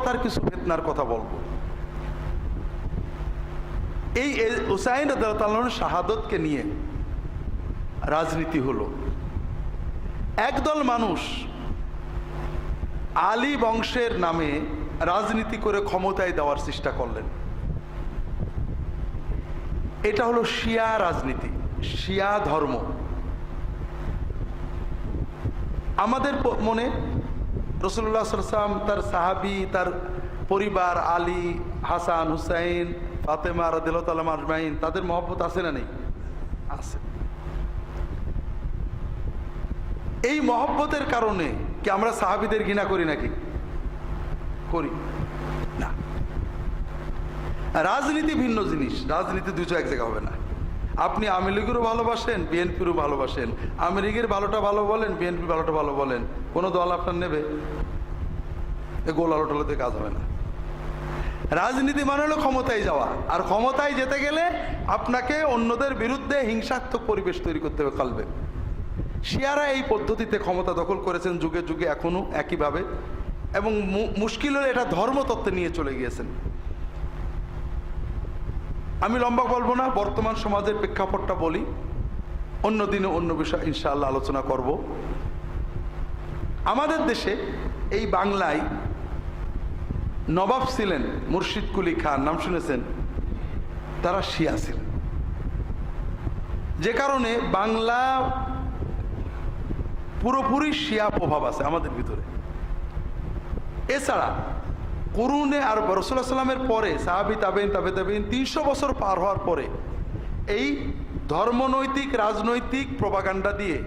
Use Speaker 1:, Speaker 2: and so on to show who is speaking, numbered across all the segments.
Speaker 1: মানবতার কিছু ফিতনার কথা বলবো। এই হুসাইন রাদিয়াল্লাহু তাআলার শাহাদতকে নিয়ে রাজনীতি হলো। একদল মানুষ আলী বংশের নামে রাজনীতি করে ক্ষমতায় দেওয়ার চেষ্টা করলেন। এটা হলো শিয়া রাজনীতি, শিয়া ধর্ম। আমাদের মনে রাসূলুল্লাহ সাল্লাল্লাহু আলাইহি ওয়াসাল্লাম, তার সাহাবী, তার পরিবার, আলী, হাসান, হুসাইন, ফাতেমা রাদিয়াল্লাহু তাআলা আজমাইন, তাদের মহব্বত আছে না নেই? আছে। এই মহব্বতের কারণে কি আমরা সাহাবীদের ঘৃণা করি নাকি? করি না। রাজনীতি ভিন্ন জিনিস, রাজনীতি দুটো এক জায়গা হবে না। আপনি আওয়ামী লীগেরও ভালোবাসেন, বিএনপিরও ভালোবাসেন, আওয়ামী লীগের ভালোটা ভালো বলেন, বিএনপির ভালোটা ভালো বলেন, কোনো দল আপনার নেবে? গোল আলোটলাতে কাজ হবে না। রাজনীতি মানে হলো ক্ষমতায় যাওয়া, আর ক্ষমতায় যেতে গেলে আপনাকে অন্যদের বিরুদ্ধে হিংসাত্মক পরিবেশ তৈরি করতে হবে কালবে। শিয়ারা এই পদ্ধতিতে ক্ষমতা দখল করেছেন যুগে যুগে, এখনো একইভাবে, এবং মুশকিল হলে এটা ধর্মতত্ত্বে নিয়ে চলে গিয়েছেন। আমি লম্বা বলবো না, বর্তমান সমাজের প্রেক্ষাপটটা বলি, অন্য দিনে অন্য বিষয় ইনশাআল্লাহ আলোচনা করব। আমাদের দেশে এই বাংলায় নবাব ছিলেন মুর্শিদ কুলি খান, নাম শুনেছেন? তারা শিয়া ছিলেন, যে কারণে বাংলা পুরোপুরি শিয়া প্রভাব আছে আমাদের ভিতরে। এছাড়া কুরুনে আর রাসূলুল্লাহ সাল্লামের পরে সাহাবী, তাবেঈন, তাবে তাবেঈন 300 বছর পার হওয়ার পরে এই ধর্মনৈতিক রাজনৈতিক প্রপাগান্ডা দিয়ে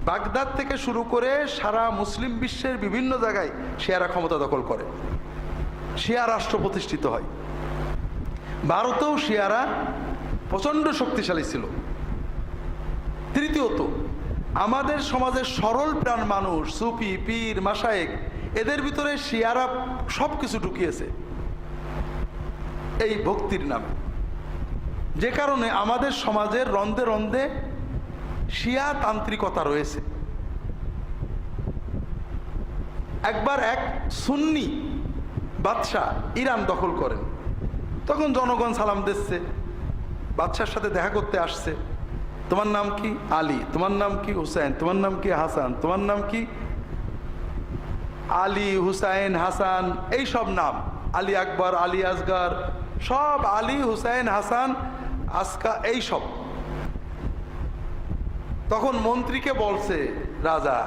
Speaker 1: বাগদাদ থেকে শুরু করে সারা মুসলিম বিশ্বের বিভিন্ন জায়গায় শিয়ারা ক্ষমতা দখল করে, শিয়া রাষ্ট্র প্রতিষ্ঠিত হয়। ভারতেও শিয়ারা প্রচণ্ড শক্তিশালী ছিল। তৃতীয়ত, আমাদের সমাজের সরল প্রাণ মানুষ, সুফি, পীর, মাশায়েখ, এদের ভিতরে শিয়ারা সব কিছু ঢুকিয়েছে এই ভক্তির নামে, যে কারণে আমাদের সমাজের রন্ধে রন্ধে শিয়া তান্ত্রিকতা রয়েছে। একবার এক সুন্নি বাদশাহ ইরান দখল করেন, তখন জনগণ সালাম দিচ্ছে, বাদশার সাথে দেখা করতে আসছে। তোমার নাম কি? আলী। তোমার নাম কি? হুসাইন। তোমার নাম কি? হাসান। তোমার নাম কি? আলী, হুসাইন, হাসান, এই সব নাম, আলী আকবর, আলী আসগর, সব আলী, হুসাইন, হাসান, আসকা, এই সব। তখন মন্ত্রীকে বলছে রাজা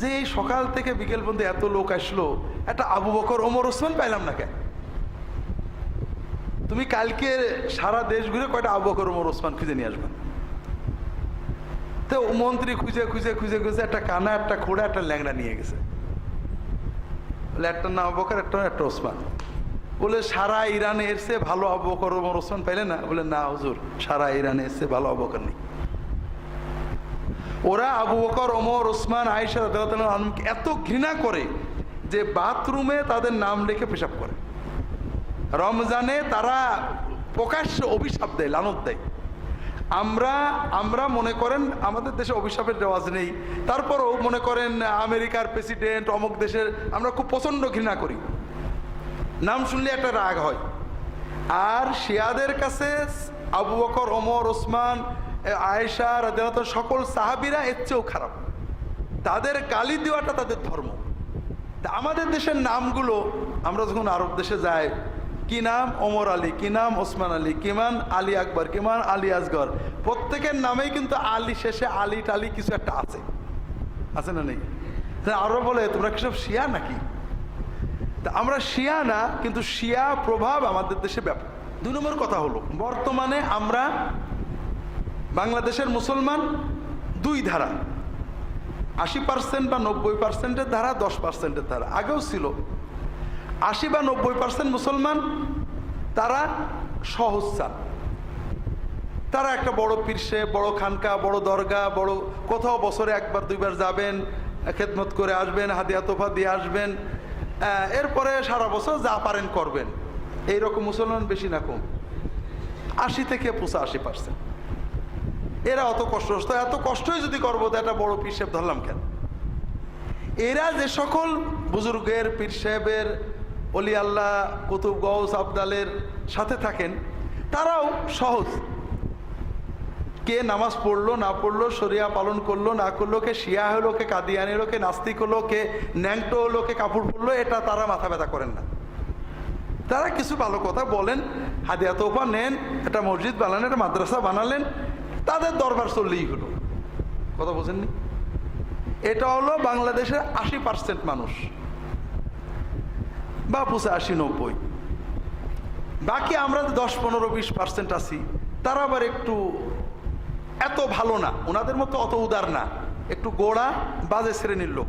Speaker 1: যে এই সকাল থেকে বিকেল পর্যন্ত এত লোক আসলো, একটা আবু বকর, ওমর, ওসমান পাইলাম না কেন? তুমি কালকে সারা দেশ ঘুরে কয়টা আবু বকর, ওমর, ওসমান খুঁজে নিয়ে আসবেন। তো মন্ত্রী খুঁজে খুঁজে খুঁজে খুঁজে একটা কানা, একটা খোড়া, একটা ল্যাংড়া নিয়ে গেছে। বলে একটা না আবু বকর, একটা ওসমান। বলে সারা ইরানে এসে ভালো আবু বকর, ওমর, ওসমান পাইলে না? বলে না হুজুর, সারা ইরানে এসে ভালো আবু বকর নেই। ওরা আবু বকর, ওমর, ওসমান, আয়েশা রাদিয়াল্লাহু আনহুকে এত ঘৃণা করে যে বাথরুমে তাদের নাম লিখে পেশাব করে। রমজানে তারা প্রকাশ্যে অভিশাপ দেয়, লানত দেয়। আমরা মনে করেন আমাদের দেশে অভিশাপের রেওয়াজ নেই, তারপরও মনে করেন আমেরিকার প্রেসিডেন্ট, অমুক দেশের, আমরা খুব প্রচণ্ড ঘৃণা করি, নাম শুনলে একটা রাগ হয়। আর শিয়াদের কাছে আবু বকর, ওমর, ওসমান, আয়েশা রাদিয়াল্লাহু আনহা, সকল সাহাবীরা এর চেয়েও খারাপ। তাদের গালি দেওয়াটা তাদের ধর্ম। তা আমাদের দেশের নামগুলো আমরা যখন আরব দেশে যাই, কি নাম? ওমর আলী, কি নাম? ওসমান আলী, কিমান আলী আকবর, কিমান আলী আসগর, প্রত্যেকের নামেই কিন্তু আলী শেষে আলী টালি কিছু একটা আছে, আছে না নেই? আরো বলে তোমরা কি সব শিয়া নাকি? তা আমরা শিয়া না, কিন্তু শিয়া প্রভাব আমাদের দেশে ব্যাপক। 2 নম্বর কথা হলো, বর্তমানে আমরা বাংলাদেশের মুসলমান 2 ধারা, 80% বা 90%-এর ধারা, 10%-এর ধারা। আগেও ছিল 80 বা 90% মুসলমান, তারা সহজ চান। তারা একটা বড় পীরসে, বড় খানকা, বড় দরগা, বড় কোথাও বছরে 1-2 বার যাবেন, খেদমত করে আসবেন, হাদিয়া তোফা দিয়ে আসবেন, এরপরে সারা বছর যা পারেন করবেন। এইরকম মুসলমান বেশি না কম? 80 থেকে 85%। এরা অত কষ্ট, এত কষ্টই যদি করবো তো একটা বড় পীর সাহেব ধরলাম কেন? এরা যে সকল বুজুর্গের, পীর সাহেবের অলি আল্লাহ কুতুব গৌস আবদালের সাথে থাকেন, তারাও সহজ। কে নামাজ পড়লো না পড়লো, শরিয়া পালন করলো না করলো, কে শিয়া হলো, কে কাদিয়ানি হলো, কে নাস্তিক হলো, কে ন্যাংটো হলো, কে কাপড় পরলো, এটা তারা মাথা ব্যথা করেন না। তারা কিছু ভালো কথা বলেন, হাদিয়া তোফা নেন, একটা মসজিদ বানালেন, একটা মাদ্রাসা বানালেন, তাদের দরবার চললেই হলো। কথা বোঝেননি? এটা হলো বাংলাদেশের 80% মানুষ বা 85-90। বাকি আমরা 10-15-20% আছি, তারা আবার একটু এত ভালো না, ওনাদের মতো অত উদার না, একটু গোড়া বাজে শ্রেণীর লোক।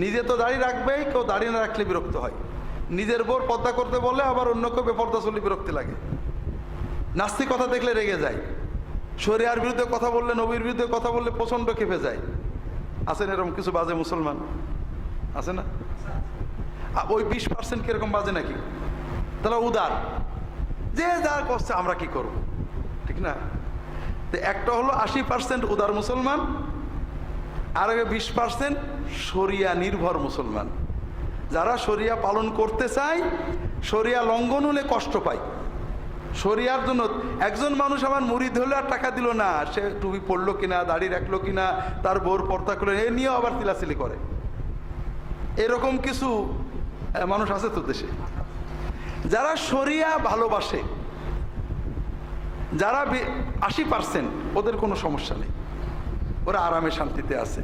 Speaker 1: নিজে তো দাড়ি রাখবেই, কেউ দাড়ি না রাখলে বিরক্ত হয়। নিজের বোর পর্দা করতে বলে আবার অন্য কেউ বেপর্দা চললে বিরক্তি লাগে। নাস্তিক কথা দেখলে রেগে যায়, শরিয়ার বিরুদ্ধে কথা বললে, নবীর বিরুদ্ধে কথা বললে প্রচণ্ড খেপে যায়। আছেন এরকম কিছু বাজে মুসলমান, আছে না? ওই 20% কিরকম বাজে নাকি? তাহলে উদার, যে যা করছে আমরা কি করব, ঠিক না? তো একটা হলো 80% উদার মুসলমান, আর 20% শরিয়া নির্ভর মুসলমান, যারা শরিয়া পালন করতে চায়, শরিয়া লঙ্ঘন হলে কষ্ট পায়। শরিয়ার জন্য একজন মানুষ আমার মুরিদ হলে আর টাকা দিল না, সে টুপি পড়লো কিনা, দাড়ি রাখলো কিনা, তার বোর পর্দা করলো, এ নিয়েও আবার তিলাসিলি করে। এরকম কিছু মানুষ আছে তো দেশে, যারা শরিয়া ভালোবাসে, যারা 80%, ওদের কোনো সমস্যা নেই, ওরা আরামে শান্তিতে আছে।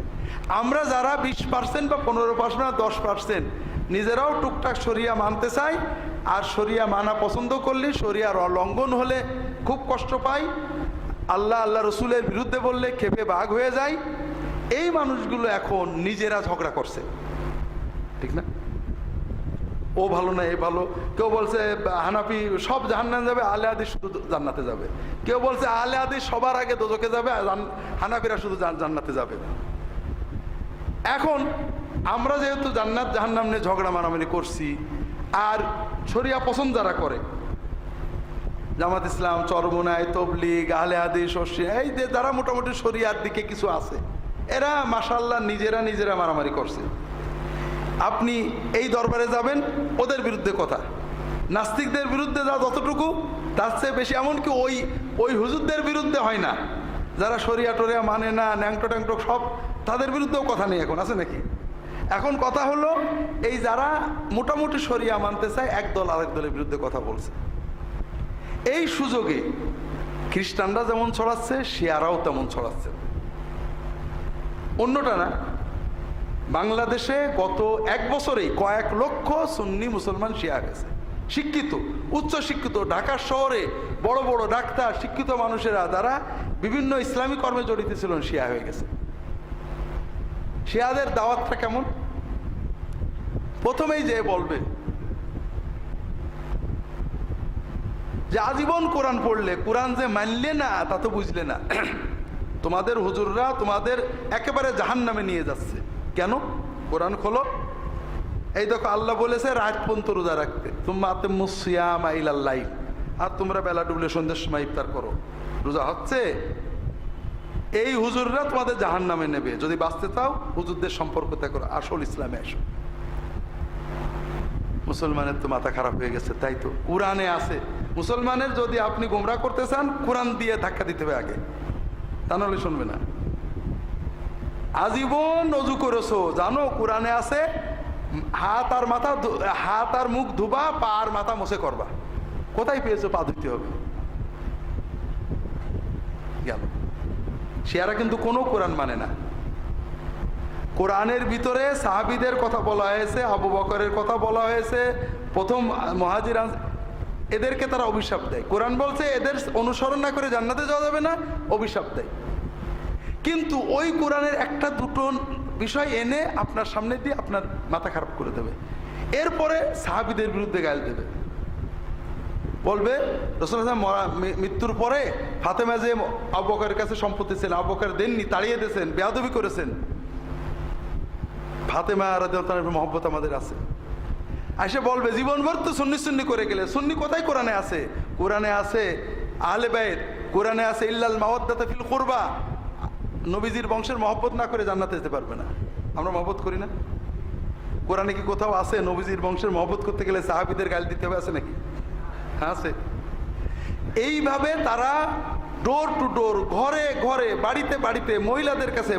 Speaker 1: আমরা যারা 20% বা 15% 10% নিজেরাও টুকটাক শরিয়া মানতে চাই, আর শরিয়া মানা পছন্দ করলে, শরিয়ার লঙ্ঘন হলে খুব কষ্ট পাই, আল্লাহ আল্লাহ রসুলের বিরুদ্ধে বললে ক্ষেপে বাঘ হয়ে যায়, এই মানুষগুলো এখন নিজেরা ঝগড়া করছে, ঠিক না? ও ভালো না এ ভালো। কেউ বলছে হানাফি সব জাহান্নামে যাবে, আলে হাদিস শুধু জান্নাতে যাবে। কেউ বলছে আলে হাদিস সবার আগে দোজখে যাবে, হানাফিরা শুধু জান্নাতে যাবে। এখন আমরা যেহেতু জান্নাত জাহান্নাম নিয়ে ঝগড়া মারামারি করছি, আর শরিয়া পছন্দ যারা করে, জামাত ইসলাম, চরমোনাই, তবলিগ, আলে হাদিস, এই যে যারা মোটামুটি শরিয়ার দিকে কিছু আছে, এরা মাশাআল্লাহ নিজেরা মারামারি করছে। আপনি এই দরবারে যাবেন, ওদের বিরুদ্ধে কথা, নাস্তিকদের বিরুদ্ধে যা যতটুকু, তার চেয়ে বেশি। এমনকি ওই হুজুরদের বিরুদ্ধে হয় না, যারা শরিয়া টরিয়া মানে না, ন্যাংটো ট্যাংটো সব, তাদের বিরুদ্ধেও কথা নেই এখন, আছে নাকি? এখন কথা হলো এই যারা মোটামুটি শরিয়া মানতে চায়, একদল আরেক দলের বিরুদ্ধে কথা বলছে। এই সুযোগে খ্রিস্টানরা যেমন ছড়াচ্ছে, শিয়ারাও তেমন ছড়াচ্ছে। অন্যটা না, বাংলাদেশে গত 1 বছরেই কয়েক লক্ষ সুন্নি মুসলমান শিয়া গেছে, শিক্ষিত, উচ্চ শিক্ষিত, ঢাকার শহরে বড় বড় ডাক্তার, শিক্ষিত মানুষেরা যারা বিভিন্ন ইসলামী কর্মে জড়িত ছিলেন, শিয়া হয়ে গেছে। শিয়াদের দাওয়াতটা কেমন? প্রথমেই যে বলবে যে আজীবন কোরআন পড়লে, কোরআন যে মানলে না তা তো বুঝলে না, তোমাদের হুজুররা তোমাদের একেবারে জাহান্নামে নিয়ে যাচ্ছে। কেন? কোরআন খোলো, এই দেখো আল্লাহ বলেছে রাত পর্যন্ত রোজা রাখতে, তোমরা আতিম্মুস সিয়ামা ইলাল লাইল, আর তোমরা বেলা ডুবলে সন্ধ্যের সময় ইফতার করো, রোজা হচ্ছে। এই হুজুররা তোমাদের জাহান্নামে নেবে, যদি বাঁচতে চাও হুজুরদের সম্পর্ক ত্যাগ করো, আসল ইসলামে এসো। মুসলমানের তো মাথা খারাপ হয়ে গেছে, তাই তো কোরআনে আছে। মুসলমানের যদি আপনি গোমরা করতে চান, কোরআন দিয়ে ধাক্কা দিতে হবে আগে, তা নাহলে শুনবে না। আজীবন অজু করেছো, জানো কোরআনে আছে হাত আর মুখ ধুবা, পা আর মাথা মুছে করবা। কোথায় পেয়েছো পা ধুতে হবে? গেল। শিয়ারা কিন্তু কোনো কোরআন মানে না। কোরআনের ভিতরে সাহাবীদের কথা বলা হয়েছে, আবু বকরের কথা বলা হয়েছে, প্রথম মুহাজির, এদেরকে তারা অভিশাপ দেয়। কোরআন বলছে এদের অনুসরণ না করে জান্নাতে যাওয়া যাবে না, অভিশাপ দেয়। কিন্তু ওই কোরআনের একটা দুটো বিষয় এনে আপনার সামনে দিয়ে আপনার মাথা খারাপ করে দেবে, এরপরে সাহাবীদের বিরুদ্ধে গাল দেবে, বলবে রাসূলুল্লাহ মৃত্যুর পরে ফাতেমা যে আবু বকরের কাছে সম্পত্তি ছিল, আবু বকর দেননি, তাড়িয়ে দিয়েছেন, বেয়াদবি করেছেন। ফাতেমা রাদিয়াল্লাহু আনহার মহব্বত আমাদের আছে। এসে বলবে জীবনভর তো সুন্নি করে গেলে, সুন্নি কোথায় কোরআনে আছে? কোরআনে আছে আহলে বাইত, কোরআনে আছে ইল্লাল মাওয়াদ্দাতা ফিল কুরবা, নবীজির বংশের মহব্বত না করে জান্নাতে যেতে পারবে না। আমরা মহব্বত করি না? কোরআনে কি কোথাও আছে নবীজির বংশের মহব্বত করতে গেলে সাহাবীদের গালি দিতে হবে? আছে নাকি? আছে। এইভাবে তারা ডোর টু ডোর, ঘরে ঘরে, বাড়িতে বাড়িতে, মহিলাদের কাছে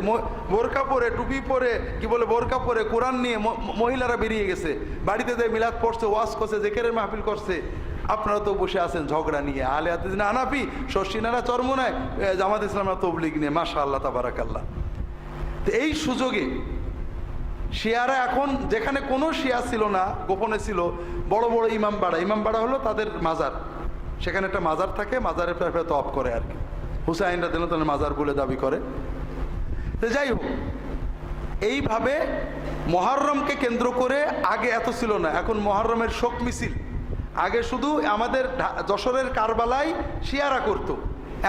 Speaker 1: বোরকা পরে, টুপি পরে, কি বলে বোরকা পরে, কোরআন নিয়ে মহিলারা বেরিয়ে গেছে, বাড়িতে যে মিলাদ পড়ছে, ওয়াজ করছে, জিকিরের মাহফিল করছে। আপনারা তো বসে আছেন ঝগড়া নিয়ে, আলে হাদিস না আনাফি, শর্ষিনারা চরমোনায়, জামাত ইসলামরা তবলিগ নিয়ে। মাশাআল্লাহ তাবারাকাল্লাহ। তো এই সুযোগে শিয়ারা এখন, যেখানে কোনো শিয়া ছিল না, গোপনে ছিল, বড় বড় ইমামবাড়া, ইমামবাড়া হলো তাদের মাজার, সেখানে একটা মাজার থাকে, মাজারের প্রায় তপ করে আর কি, হুসাইন রাদিয়াল্লাহু তাআলা মাজার বলে দাবি করে। তো যাই হোক, এইভাবে মুহররমকে কেন্দ্র করে, আগে এত ছিল না, এখন মুহররমের শোক মিছিল, আগে শুধু আমাদের যশোরের কারবালায় শিয়ারা করত,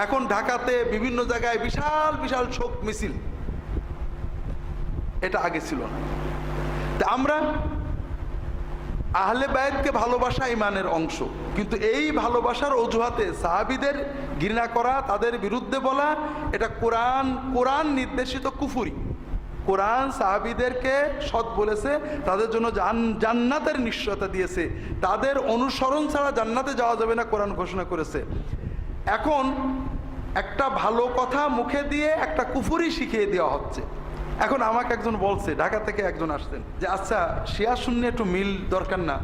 Speaker 1: এখন ঢাকাতে বিভিন্ন জায়গায় বিশাল বিশাল শোক মিছিল, এটা আগে ছিল না। তা আমরা আহলে বায়াতকে ভালোবাসা ইমানের অংশ, কিন্তু এই ভালোবাসার অজুহাতে সাহাবীদের ঘৃণা করা, তাদের বিরুদ্ধে বলা, এটা কোরআন নির্দেশিত কুফরি। কোরআন সাহাবীদেরকে সৎ বলেছে, তাদের জন্য জান্নাতের নিশ্চয়তা দিয়েছে, তাদের অনুসরণ ছাড়া জান্নাতে যাওয়া যাবে না কোরআন ঘোষণা করেছে। এখন একটা ভালো কথা মুখে দিয়ে একটা কুফরি শিখিয়ে দেওয়া হচ্ছে। এখন আমাকে একজন বলছে, ঢাকা থেকে একজন আসছেন, যে আচ্ছা শিয়া সুন্নি একটু মিল দরকার না?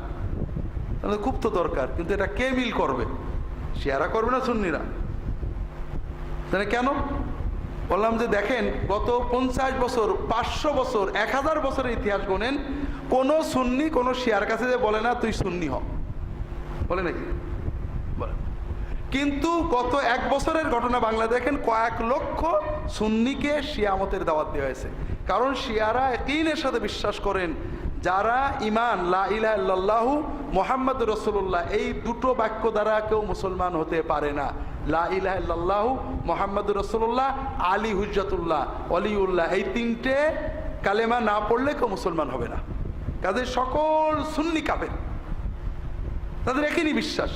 Speaker 1: তাহলে খুব তো দরকার, কিন্তু এটা কে মিল করবে? শিয়ারা করবে না সুন্নিরা? তাহলে কেন? বললাম যে দেখেন, গত 50 বছর, 500 বছর, 1000 বছরের ইতিহাস গোনেন, কোন সুন্নি কোন শিয়ার কাছে যে বলে না তুই সুন্নি হ, বলে নাকি? বলে। কিন্তু গত 1 বছরের ঘটনা বাংলা দেখেন, কয়েক লক্ষ সুন্নিকে শিয়ামতের দাওয়াত দেওয়া হয়েছে। কারণ শিয়ারা ইয়াকিনের সাথে বিশ্বাস করেন, যারা ইমান লা ইলাহা ইল্লাল্লাহু মুহাম্মাদুর রাসূলুল্লাহ, এই দুটো বাক্য দ্বারা কেউ মুসলমান হতে পারে না। লা ইলাহা ইল্লাল্লাহু মুহাম্মাদুর রাসূলুল্লাহ, আলী হুজ্জাতুল্লাহ, ওলিউল্লাহ, এই তিনটে কালেমা না পড়লে কেউ মুসলমান হবে না। কাজে সকল সুন্নি কাফের, তাদের একই বিশ্বাস।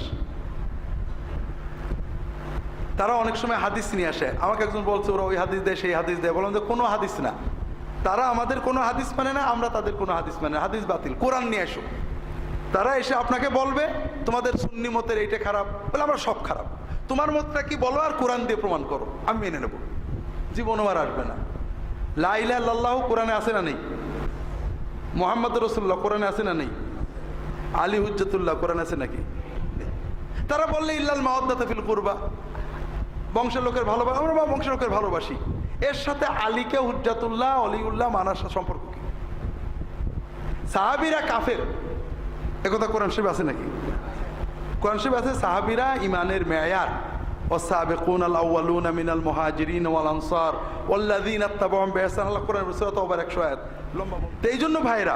Speaker 1: তারা অনেক সময় হাদিস নিয়ে আসে, আমাকে একজন বলছে ওরা ওই হাদিস দেয়, সেই হাদিস দেয়। বললাম যে কোনো হাদিস না, তারা আমাদের কোনো হাদিস মানে না, আমরা তাদের কোনো হাদিস মানে না, হাদিস বাতিল, কোরআন নিয়ে এসো। তারা এসে আপনাকে বলবে তোমাদের সুন্নি মতের এইটা খারাপ, বলে আমরা সব খারাপ, তোমার মতটা কি বলো আর কোরআন দিয়ে প্রমাণ করো, আমি মেনে নেব। জীবনও আর আসবে না। লা ইলাহা ইল্লাল্লাহু কোরআনে আছে না নেই? মুহাম্মাদুর রাসূলুল্লাহ কোরআনে আছে না নেই? আলী হুজ্জাতুল্লাহ কোরআনে আছে নাকি? তারা বললে ইল্লাল মাওয়াদ্দাতু ফিল কুরবা, বংশের লোকের ভালোবাসা, আমরা বংশের লোকের ভালোবাসি, এর সাথে আলীকে হুজ্জাতুল্লাহ অলিউল্লাহ মানার সম্পর্ক কি? সাহাবীরা কাফের, একথা কোরআন শরীফে আছে নাকি? কোরআন শরীফে আছে সাহাবীরা ইমানের মেয়ার, ওয়াসাবিকুনাল আউয়ালুনা মিনাল মুহাজিরিন ওয়াল আনসার ওয়াল্লাযিনা ইত্তাবাউহুম বিইহসান, আল্লাহ কোরআন সূরা তাওবার 101 লম্বা। তো এই জন্য ভাইরা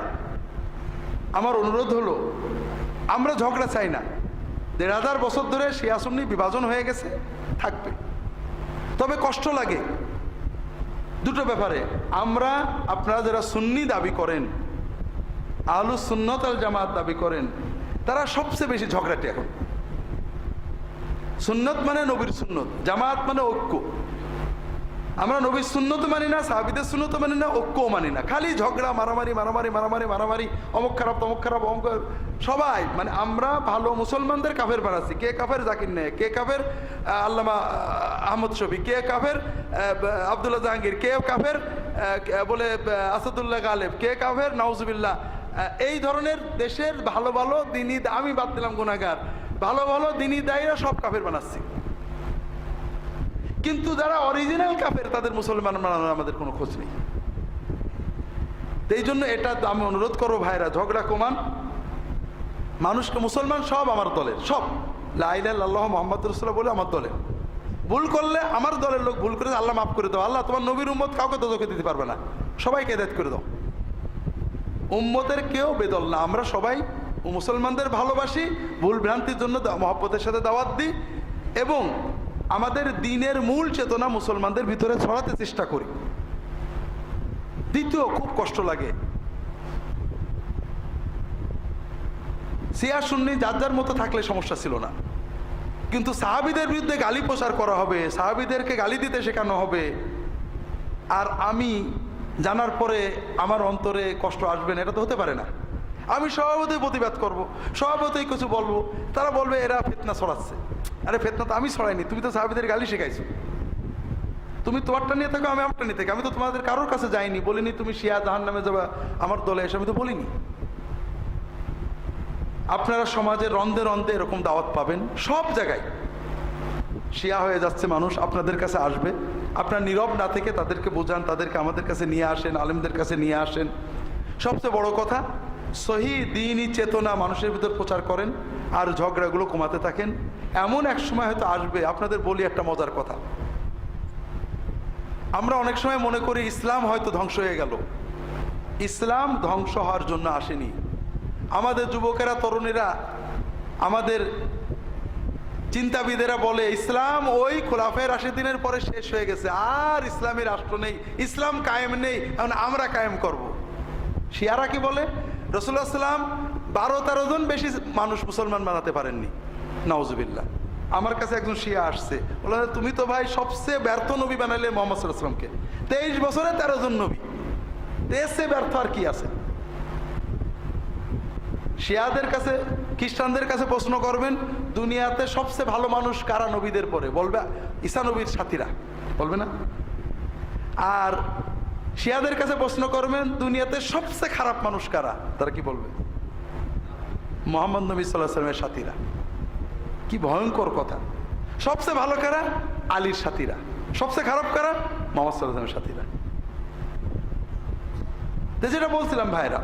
Speaker 1: আমার অনুরোধ হলো, আমরা ঝগড়া চাই না। 1500 বছর ধরে শিয়া সুন্নি বিভাজন হয়ে গেছে, থাকবে। তবে কষ্ট লাগে দুটো ব্যাপারে। আমরা, আপনারা যারা সুন্নি দাবি করেন, আহলুস সুন্নাত ওয়াল জামাত দাবি করেন, তারা সবচেয়ে বেশি ঝগড়াটি এখন। সুন্নত মানে নবীর সুন্নত, জামাত মানে ঐক্য। আমরা নবীর সুন্নত মানি না, সাহাবীদের সুন্নত মানি না, ঐক্যও মানি না, খালি ঝগড়া, মারামারি মারামারি মারামারি মারামারি, অমুক খারাপ তমুক খারাপ, অমুক সবাই। মানে আমরা ভালো মুসলমানদের কাফের বানাচ্ছি। কে কাফের জাকির নায়েক, কে কাফের আল্লামা আহমদ শফি, কে কাফের আব্দুল্লাহ জাহাঙ্গীর, কে কাফের বলে আসাদুল্লাহ গালেব, কে কাফের নাউজুবিল্লাহ। এই ধরনের দেশের ভালো ভালো দিনী, আমি বাদ দিলাম গুনাহগার, ভালো ভালো দিনী দায়ীরা সব কাফের বানাচ্ছি। কিন্তু যারা অরিজিনাল কাফের, তাদের মুসলমান বানানোর আমাদের কোনো খোঁজ নেই। এই জন্য এটা আমি অনুরোধ করবো ভাইরা, ঝগড়া কমান। মানুষকে, মুসলমান সব আমার দলের, সব লা ইলাহা ইল্লাল্লাহু মুহাম্মাদুর রাসূলুল্লাহ বলে আমার দলের। ভুল করলে আমার দলের লোক ভুল করে, আল্লাহ মাফ করে দাও। আল্লাহ তোমার নবীর উম্মত কাউকে দোজখে দিতে পারবে না, সবাইকে হেদায়েত করে দাও। উম্মতের কেউ বেদল না, আমরা সবাই মুসলমানদের ভালোবাসি, ভুল ভ্রান্তির জন্য মহব্বতের সাথে দাওয়াত দিই, এবং আমাদের দ্বীনের মূল চেতনা মুসলমানদের ভিতরে ছড়াতে চেষ্টা করি। দ্বিতীয়, খুব কষ্ট লাগে, শিয়া সুন্নি যার যার মতো থাকলে সমস্যা ছিল না, কিন্তু সাহাবীদের বিরুদ্ধে গালি প্রচার করা হবে, সাহাবীদেরকে গালি দিতে শেখানো হবে। আর আমি জানার পরে আমার অন্তরে কষ্ট আসবে না, এটা তো হতে পারে না। আমি স্বভাবতই প্রতিবাদ করব, স্বভাবতই কিছু বলবো, তারা বলবে এরা ফিতনা ছড়াচ্ছে। আরে ফিতনা তো আমি ছড়াইনি, তুমি তো সাহাবীদের গালি শেখাইছো। তুমি তোমারটা নিয়ে থাকো, আমি আমারটা নিয়ে থাকি। আমি তো তোমাদের কারোর কাছে যাইনি, বলিনি তুমি শিয়া জাহান্নামে যাবা আমার দলে এসে, আমি তো বলিনি। আপনারা সমাজের রন্ধে রন্ধে এরকম দাওয়াত পাবেন, সব জায়গায় শিয়া হয়ে যাচ্ছে মানুষ, আপনাদের কাছে আসবে। আপনার নীরব না থেকে তাদেরকে বোঝান, তাদেরকে আমাদের কাছে নিয়ে আসেন, আলেমদের কাছে নিয়ে আসেন। সবচেয়ে বড় কথা, সহি দ্বীনি চেতনা মানুষের ভিতর প্রচার করেন, আর ঝগড়াগুলো কমাতে থাকেন। এমন এক সময় হয়তো আসবে, আপনাদের বলি একটা মজার কথা। আমরা অনেক সময় মনে করি ইসলাম হয়তো ধ্বংস হয়ে গেল। ইসলাম ধ্বংস হওয়ার জন্য আসেনি। আমাদের যুবকেরা, তরুণীরা, আমাদের চিন্তাবিদেরা বলে ইসলাম ওই খোলাফায়ে রাশিদিনের পরে শেষ হয়ে গেছে, আর ইসলামী রাষ্ট্র নেই, ইসলাম কায়েম নেই, এখন আমরা কায়েম করব। শিয়ারা কি বলে? রাসূলুল্লাহ সাল্লাল্লাহু আলাইহি ওয়াসাল্লাম 12-13 জন বেশি মানুষ মুসলমান বানাতে পারেননি। নাউজুবিল্লাহ। আমার কাছে একজন শিয়া আসছে, বলল তুমি তো ভাই সবচেয়ে ব্যর্থ নবী বানাইলে মুহাম্মদ সাল্লাল্লাহু আলাইহি ওয়াসাল্লামকে। 23 বছরে 13 জন নবী, এসে ব্যর্থ আর কি আছে? শিয়াদের কাছে, খ্রিস্টানদের কাছে প্রশ্ন করবেন দুনিয়াতে সবচেয়ে ভালো মানুষ কারা নবীদের পরে, বলবে ঈসা নবীর সাথীরা, বলবে না? আর শিয়াদের কাছে প্রশ্ন করবেন দুনিয়াতে সবচেয়ে খারাপ মানুষ কারা, তারা কি বলবে? মুহাম্মদ নবী সাল্লাল্লাহু আলাইহি ওয়াসাল্লামের সাথীরা। কি ভয়ঙ্কর কথা! সবচেয়ে ভালো কারা? আলীর সাথীরা। সবচেয়ে খারাপ কারা? মুহাম্মদ সাল্লাল্লাহু আলাইহি ওয়াসাল্লামের সাথীরা। যেটা বলছিলাম ভাইরা,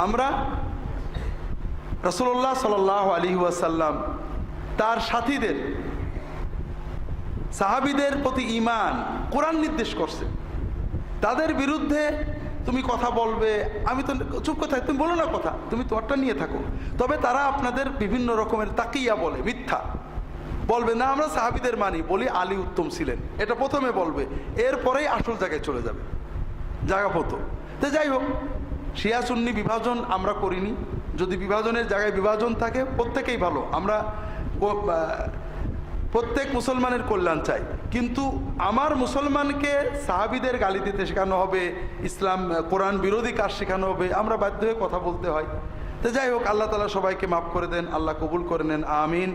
Speaker 1: আমরা রাসূলুল্লাহ সাল্লাল্লাহু আলাইহি ওয়াসাল্লাম তার সাথীদের, সাহাবীদের প্রতি ঈমান কোরআন নির্দেশ করছে। তাদের বিরুদ্ধে তুমি কথা বলবে, আমি তো চুপ কথা, তুমি বলো না কথা, তুমি তোমারটা নিয়ে থাকো। তবে তারা আপনাদের বিভিন্ন রকমের তাকিয়া বলে, মিথ্যা বলবে না, আমরা সাহাবীদের মানি, বলি আলী উত্তম ছিলেন, এটা প্রথমে বলবে, এরপরেই আসল জায়গায় চলে যাবে, জায়গা পতো। তো যাই হোক, শিয়া সুন্নি বিভাজন আমরা করিনি। যদি বিভাজনের জায়গায় বিভাজন থাকে, প্রত্যেকেই ভালো, আমরা প্রত্যেক মুসলমানের কল্যাণ চাই। কিন্তু আমার মুসলমানকে সাহাবীদের গালি দিতে শেখানো হবে, ইসলাম কোরআন বিরোধী কাজ শেখানো হবে, আমরা বাধ্য হয়ে কথা বলতে হয়। তো যাই হোক, আল্লাহ তাআলা সবাইকে মাফ করে দেন, আল্লাহ কবুল করে নেন, আমিন।